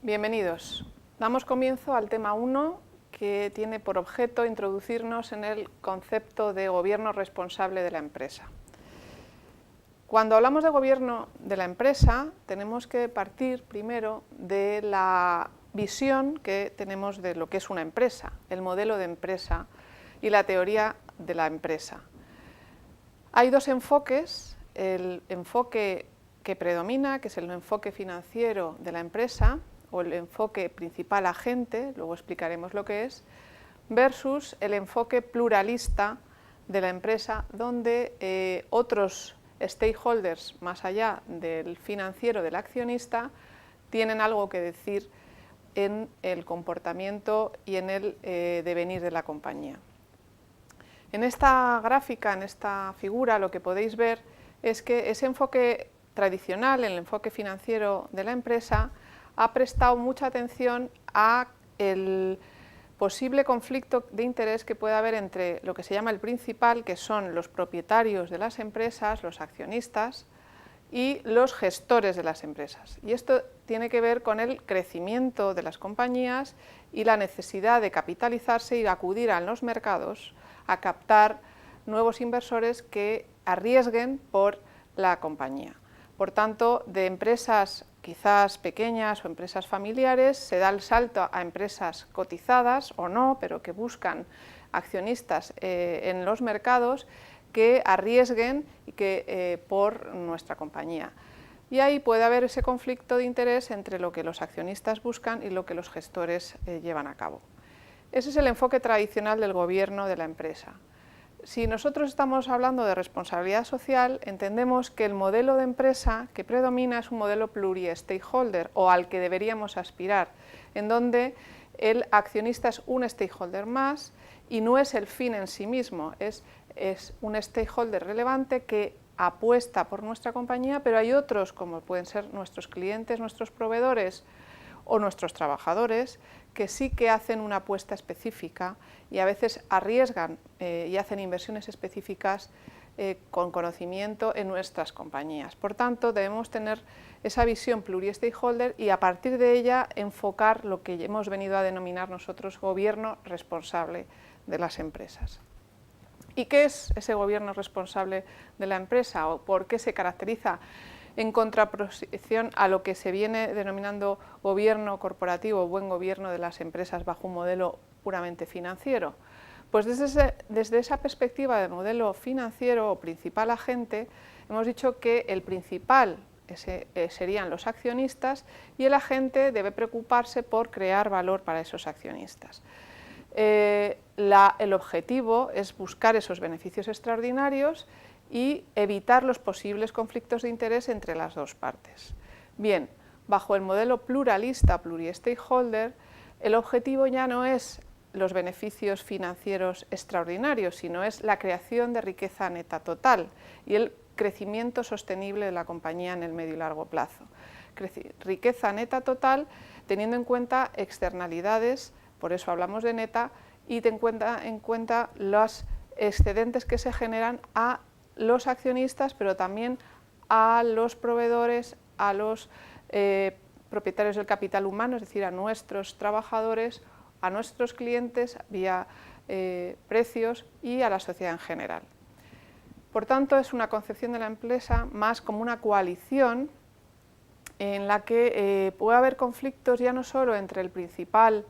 Bienvenidos. Damos comienzo al tema 1, que tiene por objeto introducirnos en el concepto de gobierno responsable de la empresa. Cuando hablamos de gobierno de la empresa, tenemos que partir primero de la visión que tenemos de lo que es una empresa, el modelo de empresa y la teoría de la empresa. Hay dos enfoques: el enfoque que predomina, que es el enfoque financiero de la empresa, o el enfoque principal agente, luego explicaremos lo que es, versus el enfoque pluralista de la empresa, donde otros stakeholders, más allá del financiero, del accionista, tienen algo que decir en el comportamiento y en el devenir de la compañía. En esta gráfica, en esta figura, lo que podéis ver es que ese enfoque tradicional, el enfoque financiero de la empresa, ha prestado mucha atención a el posible conflicto de interés que puede haber entre lo que se llama el principal, que son los propietarios de las empresas, los accionistas, y los gestores de las empresas. Y esto tiene que ver con el crecimiento de las compañías y la necesidad de capitalizarse y acudir a los mercados a captar nuevos inversores que arriesguen por la compañía. Por tanto, de empresas quizás pequeñas o empresas familiares se da el salto a empresas cotizadas o no, pero que buscan accionistas en los mercados que arriesguen y que, por nuestra compañía. Y ahí puede haber ese conflicto de interés entre lo que los accionistas buscan y lo que los gestores llevan a cabo. Ese es el enfoque tradicional del gobierno de la empresa. Si nosotros estamos hablando de responsabilidad social, entendemos que el modelo de empresa que predomina es un modelo pluri-stakeholder, o al que deberíamos aspirar, en donde el accionista es un stakeholder más y no es el fin en sí mismo, es un stakeholder relevante que apuesta por nuestra compañía, pero hay otros, como pueden ser nuestros clientes, nuestros proveedores o nuestros trabajadores, que sí que hacen una apuesta específica y a veces arriesgan y hacen inversiones específicas con conocimiento en nuestras compañías. Por tanto, debemos tener esa visión pluri-stakeholder y a partir de ella enfocar lo que hemos venido a denominar nosotros gobierno responsable de las empresas. ¿Y qué es ese gobierno responsable de la empresa o por qué se caracteriza en contraposición a lo que se viene denominando gobierno corporativo o buen gobierno de las empresas bajo un modelo puramente financiero? Pues desde esa perspectiva de modelo financiero o principal agente, hemos dicho que el principal serían los accionistas y el agente debe preocuparse por crear valor para esos accionistas. El objetivo es buscar esos beneficios extraordinarios y evitar los posibles conflictos de interés entre las dos partes. Bien, bajo el modelo pluralista, pluri-stakeholder, el objetivo ya no es los beneficios financieros extraordinarios, sino es la creación de riqueza neta total y el crecimiento sostenible de la compañía en el medio y largo plazo. Riqueza neta total teniendo en cuenta externalidades, por eso hablamos de neta, y en cuenta los excedentes que se generan a los accionistas, pero también a los proveedores, a los propietarios del capital humano, es decir, a nuestros trabajadores, a nuestros clientes vía precios y a la sociedad en general. Por tanto, es una concepción de la empresa más como una coalición en la que puede haber conflictos ya no solo entre el principal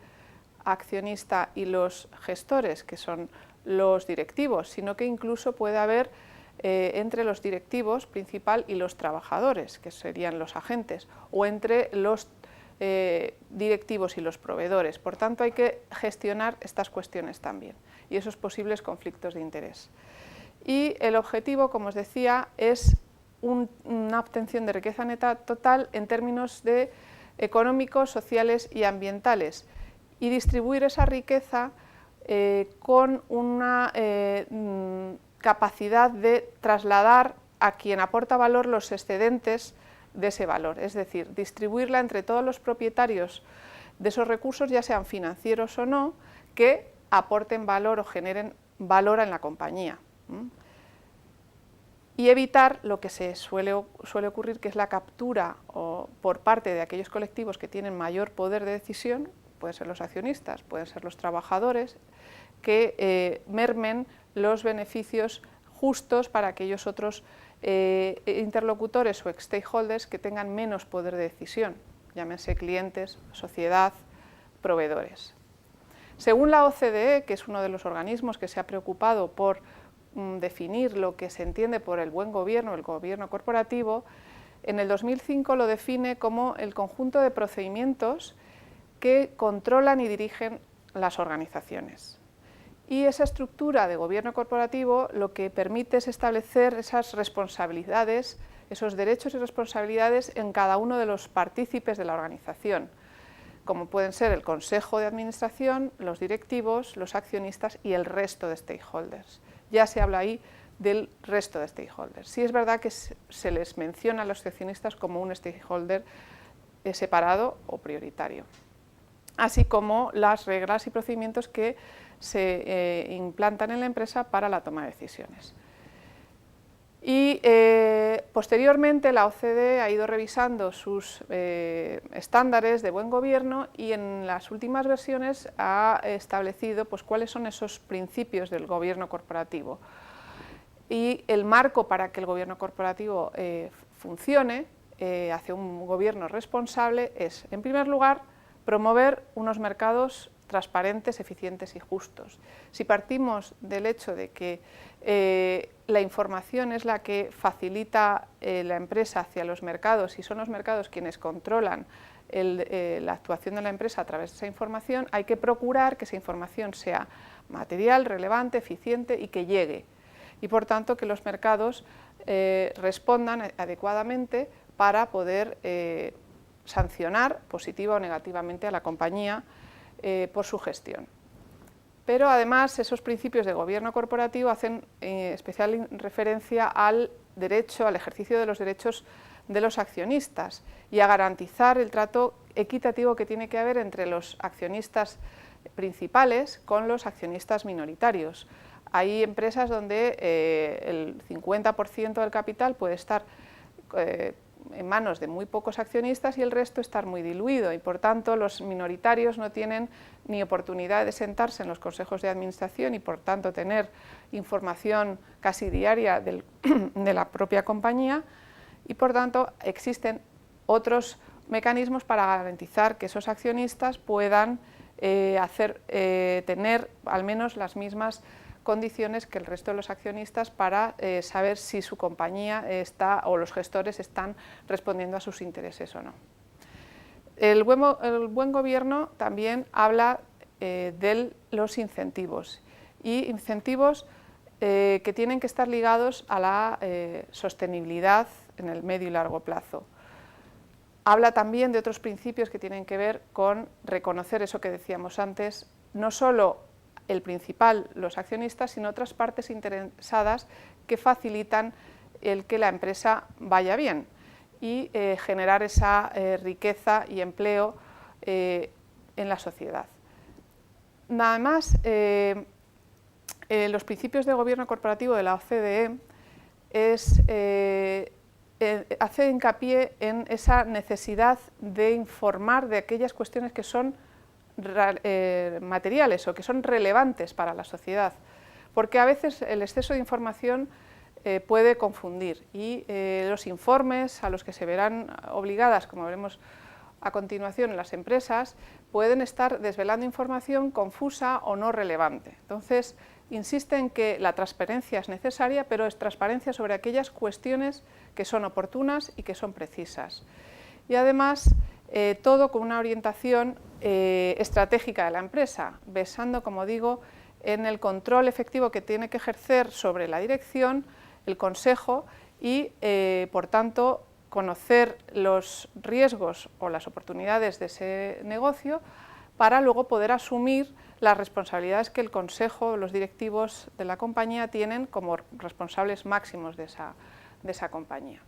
accionista y los gestores, que son los directivos, sino que incluso puede haber entre los directivos principal y los trabajadores, que serían los agentes, o entre los directivos y los proveedores. Por tanto, hay que gestionar estas cuestiones también y esos posibles conflictos de interés. Y el objetivo, como os decía, es una obtención de riqueza neta total en términos de económicos, sociales y ambientales, y distribuir esa riqueza con una capacidad de trasladar a quien aporta valor los excedentes de ese valor, es decir, distribuirla entre todos los propietarios de esos recursos, ya sean financieros o no, que aporten valor o generen valor en la compañía. y evitar lo que suele ocurrir, que es la captura por parte de aquellos colectivos que tienen mayor poder de decisión, pueden ser los accionistas, pueden ser los trabajadores, que mermen los beneficios justos para aquellos otros interlocutores o stakeholders que tengan menos poder de decisión, llámense clientes, sociedad, proveedores. Según la OCDE, que es uno de los organismos que se ha preocupado por definir lo que se entiende por el buen gobierno, el gobierno corporativo, en el 2005 lo define como el conjunto de procedimientos que controlan y dirigen las organizaciones. Y esa estructura de gobierno corporativo lo que permite es establecer esas responsabilidades, esos derechos y responsabilidades en cada uno de los partícipes de la organización, como pueden ser el consejo de administración, los directivos, los accionistas y el resto de stakeholders. Ya se habla ahí del resto de stakeholders. Sí es verdad que se les menciona a los accionistas como un stakeholder separado o prioritario, así como las reglas y procedimientos que se implantan en la empresa para la toma de decisiones. Y posteriormente la OCDE ha ido revisando sus estándares de buen gobierno y en las últimas versiones ha establecido pues, cuáles son esos principios del gobierno corporativo. Y el marco para que el gobierno corporativo funcione hacia un gobierno responsable es, en primer lugar, promover unos mercados transparentes, eficientes y justos. Si partimos del hecho de que la información es la que facilita la empresa hacia los mercados y son los mercados quienes controlan la actuación de la empresa a través de esa información, hay que procurar que esa información sea material, relevante, eficiente y que llegue. Y por tanto que los mercados respondan adecuadamente para poder sancionar positiva o negativamente a la compañía por su gestión. Pero además esos principios de gobierno corporativo hacen especial referencia al derecho, al ejercicio de los derechos de los accionistas y a garantizar el trato equitativo que tiene que haber entre los accionistas principales con los accionistas minoritarios. Hay empresas donde el 50% del capital puede estar en manos de muy pocos accionistas y el resto estar muy diluido y por tanto los minoritarios no tienen ni oportunidad de sentarse en los consejos de administración y por tanto tener información casi diaria de la propia compañía y por tanto existen otros mecanismos para garantizar que esos accionistas puedan tener al menos las mismas condiciones que el resto de los accionistas para saber si su compañía está o los gestores están respondiendo a sus intereses o no. El buen gobierno también habla de los incentivos y incentivos que tienen que estar ligados a la sostenibilidad en el medio y largo plazo. Habla también de otros principios que tienen que ver con reconocer eso que decíamos antes, no solo el principal, los accionistas, sino otras partes interesadas que facilitan el que la empresa vaya bien y generar esa riqueza y empleo en la sociedad. Nada más, los principios de gobierno corporativo de la OCDE hace hincapié en esa necesidad de informar de aquellas cuestiones que son materiales o que son relevantes para la sociedad, porque a veces el exceso de información puede confundir y los informes a los que se verán obligadas, como veremos a continuación en las empresas, pueden estar desvelando información confusa o no relevante. Entonces, insiste en que la transparencia es necesaria, pero es transparencia sobre aquellas cuestiones que son oportunas y que son precisas. Y además, todo con una orientación estratégica de la empresa, basando, como digo, en el control efectivo que tiene que ejercer sobre la dirección, el consejo y, por tanto, conocer los riesgos o las oportunidades de ese negocio para luego poder asumir las responsabilidades que el consejo, los directivos de la compañía tienen como responsables máximos de esa compañía.